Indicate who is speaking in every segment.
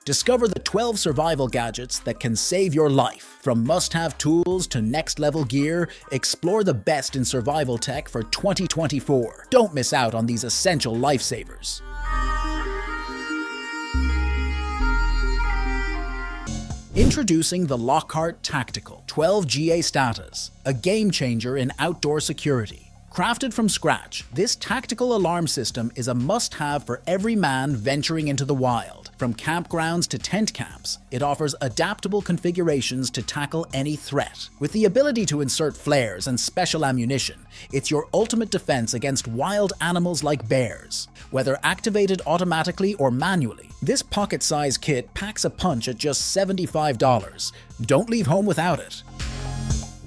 Speaker 1: Discover the 12 survival gadgets that can save your life. From must-have tools to next-level gear, explore the best in survival tech for 2024. Don't miss out on these essential lifesavers. Introducing the LOCKHART Tactical 12 GA STATAS, a game changer in outdoor security. Crafted from scratch, this tactical alarm system is a must-have for every man venturing into the wild. From campgrounds to tent camps, it offers adaptable configurations to tackle any threat. With the ability to insert flares and special ammunition, it's your ultimate defense against wild animals like bears. Whether activated automatically or manually, this pocket-sized kit packs a punch at just $75. Don't leave home without it.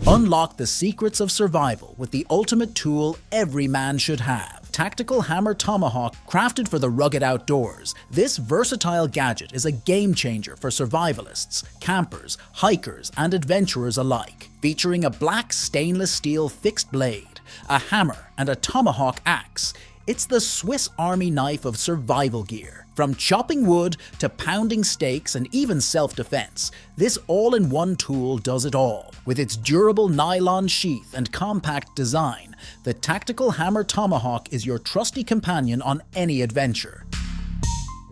Speaker 1: Unlock the secrets of survival with the ultimate tool every man should have. Tactical Hammer Tomahawk, crafted for the rugged outdoors. This versatile gadget is a game changer for survivalists, campers, hikers, and adventurers alike. Featuring a black stainless steel fixed blade, a hammer, and a tomahawk axe, it's the Swiss Army knife of survival gear. From chopping wood to pounding steaks and even self-defense, this all-in-one tool does it all. With its durable nylon sheath and compact design, the Tactical Hammer Tomahawk is your trusty companion on any adventure.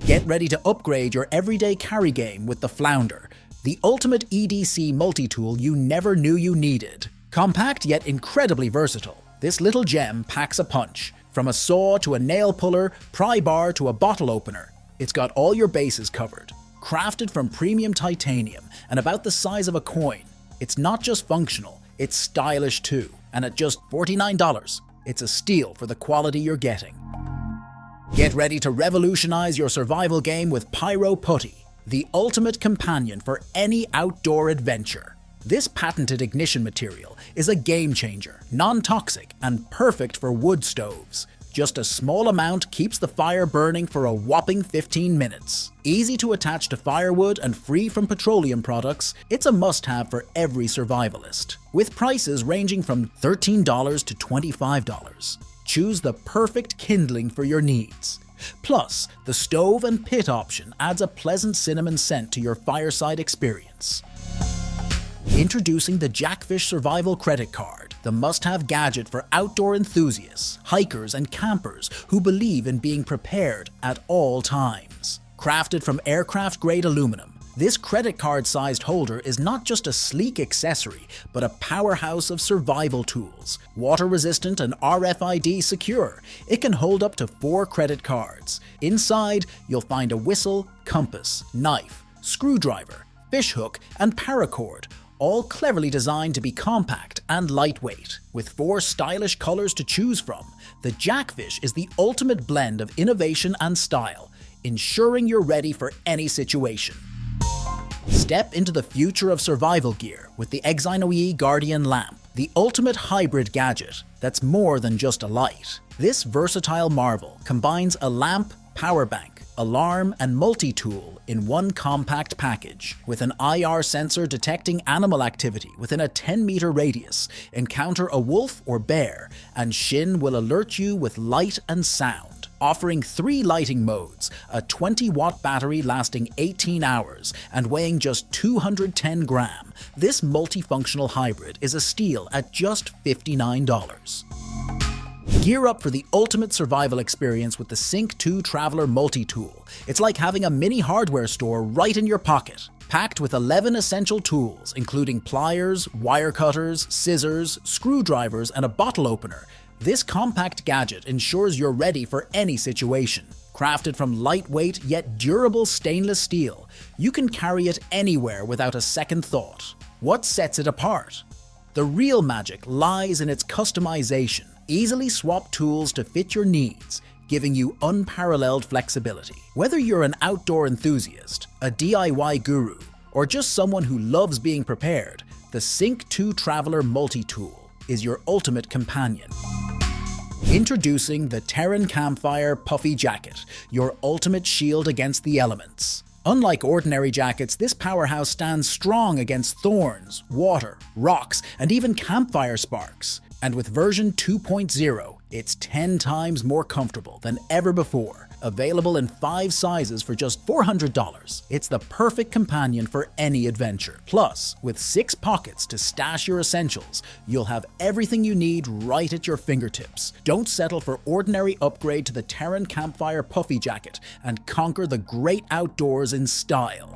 Speaker 1: Get ready to upgrade your everyday carry game with the Flounder, the ultimate EDC multi-tool you never knew you needed. Compact yet incredibly versatile, this little gem packs a punch. From a saw to a nail puller, pry bar to a bottle opener, it's got all your bases covered. Crafted from premium titanium and about the size of a coin, it's not just functional, it's stylish too. And at just $49, it's a steal for the quality you're getting. Get ready to revolutionize your survival game with Pyro Putty, the ultimate companion for any outdoor adventure. This patented ignition material is a game changer, non-toxic, and perfect for wood stoves. Just a small amount keeps the fire burning for a whopping 15 minutes. Easy to attach to firewood and free from petroleum products, it's a must-have for every survivalist. With prices ranging from $13 to $25, choose the perfect kindling for your needs. Plus, the stove and pit option adds a pleasant cinnamon scent to your fireside experience. Introducing the Jackfish Survival Credit Card, the must-have gadget for outdoor enthusiasts, hikers, and campers who believe in being prepared at all times. Crafted from aircraft-grade aluminum, this credit card-sized holder is not just a sleek accessory, but a powerhouse of survival tools. Water-resistant and RFID secure, it can hold up to 4 credit cards. Inside, you'll find a whistle, compass, knife, screwdriver, fishhook, and paracord, all cleverly designed to be compact and lightweight. With 4 stylish colors to choose from, the Jackfish is the ultimate blend of innovation and style, ensuring you're ready for any situation. Step into the future of survival gear with the XINYE Guardian Lamp, the ultimate hybrid gadget that's more than just a light. This versatile marvel combines a lamp, power bank, alarm, and multi-tool in one compact package. With an IR sensor detecting animal activity within a 10-meter radius, encounter a wolf or bear, and SHIN will alert you with light and sound. Offering 3 lighting modes, a 20-watt battery lasting 18 hours, and weighing just 210 grams, this multifunctional hybrid is a steal at just $59. Gear up for the ultimate survival experience with the Sync 2 Traveler Multi-Tool. It's like having a mini hardware store right in your pocket. Packed with 11 essential tools, including pliers, wire cutters, scissors, screwdrivers, and a bottle opener, this compact gadget ensures you're ready for any situation. Crafted from lightweight yet durable stainless steel, you can carry it anywhere without a second thought. What sets it apart? The real magic lies in its customization. Easily swap tools to fit your needs, giving you unparalleled flexibility. Whether you're an outdoor enthusiast, a DIY guru, or just someone who loves being prepared, the Sync 2 Traveler Multi-Tool is your ultimate companion. Introducing the TEREN Campfire Puffy Jacket, your ultimate shield against the elements. Unlike ordinary jackets, this powerhouse stands strong against thorns, water, rocks, and even campfire sparks. And with version 2.0, It's 10 times more comfortable than ever before. Available in 5 sizes for just $400. It's the perfect companion for any adventure. Plus, with 6 pockets to stash your essentials, you'll have everything you need right at your fingertips. Don't settle for ordinary upgrade to the TEREN Campfire Puffy jacket and conquer the great outdoors in style.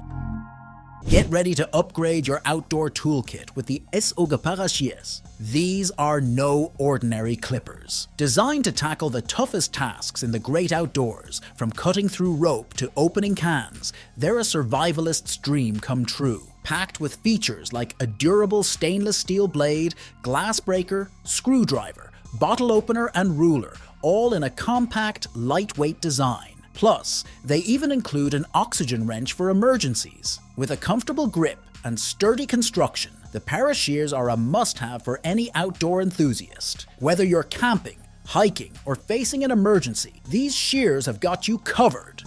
Speaker 1: Get ready to upgrade your outdoor toolkit with the SOG Parachiers. These are no ordinary clippers. Designed to tackle the toughest tasks in the great outdoors, from cutting through rope to opening cans, they're a survivalist's dream come true. Packed with features like a durable stainless steel blade, glass breaker, screwdriver, bottle opener and ruler, all in a compact, lightweight design. Plus, they even include an oxygen wrench for emergencies. With a comfortable grip and sturdy construction, the Parachiers are a must-have for any outdoor enthusiast. Whether you're camping, hiking, or facing an emergency, these shears have got you covered.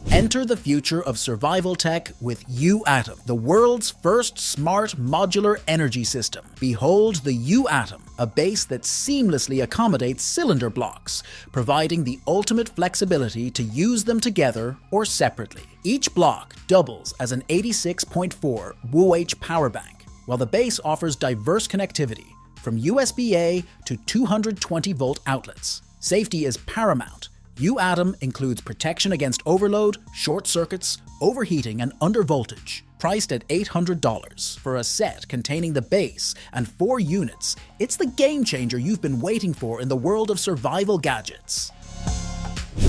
Speaker 1: Enter the future of survival tech with YOOATOM, the world's first smart modular energy system. Behold the YOOATOM, a base that seamlessly accommodates cylinder blocks, providing the ultimate flexibility to use them together or separately. Each block doubles as an 86.4 WOOAH power bank, while the base offers diverse connectivity from USB-A to 220-volt outlets. Safety is paramount. YOOATOM includes protection against overload, short circuits, overheating, and undervoltage. Priced at $800 for a set containing the base and 4 units, it's the game changer you've been waiting for in the world of survival gadgets.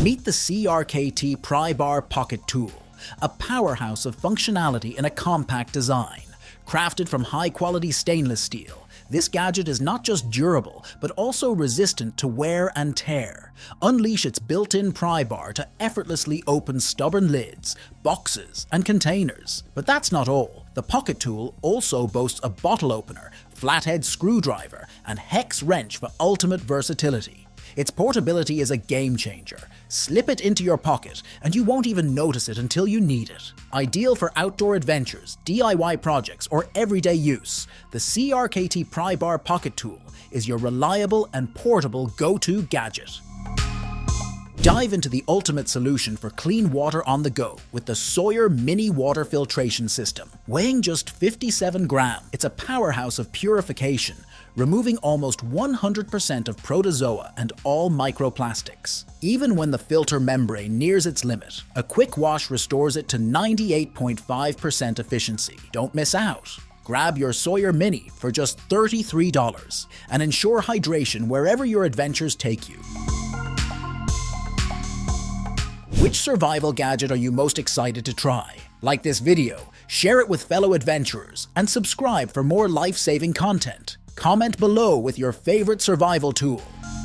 Speaker 1: Meet the CRKT Pry Bar Pocket Tool, a powerhouse of functionality in a compact design. Crafted from high-quality stainless steel, this gadget is not just durable, but also resistant to wear and tear. Unleash its built-in pry bar to effortlessly open stubborn lids, boxes, and containers. But that's not all. The Pocket Tool also boasts a bottle opener, flathead screwdriver, and hex wrench for ultimate versatility. Its portability is a game changer. Slip it into your pocket, and you won't even notice it until you need it. Ideal for outdoor adventures, DIY projects, or everyday use, the CRKT Pry Bar Pocket Tool is your reliable and portable go-to gadget. Dive into the ultimate solution for clean water on the go with the Sawyer Mini Water Filtration System. Weighing just 57 grams, it's a powerhouse of purification, removing almost 100% of protozoa and all microplastics. Even when the filter membrane nears its limit, a quick wash restores it to 98.5% efficiency. Don't miss out. Grab your Sawyer Mini for just $33 and ensure hydration wherever your adventures take you. Which survival gadget are you most excited to try? Like this video, share it with fellow adventurers, and subscribe for more life-saving content. Comment below with your favorite survival tool.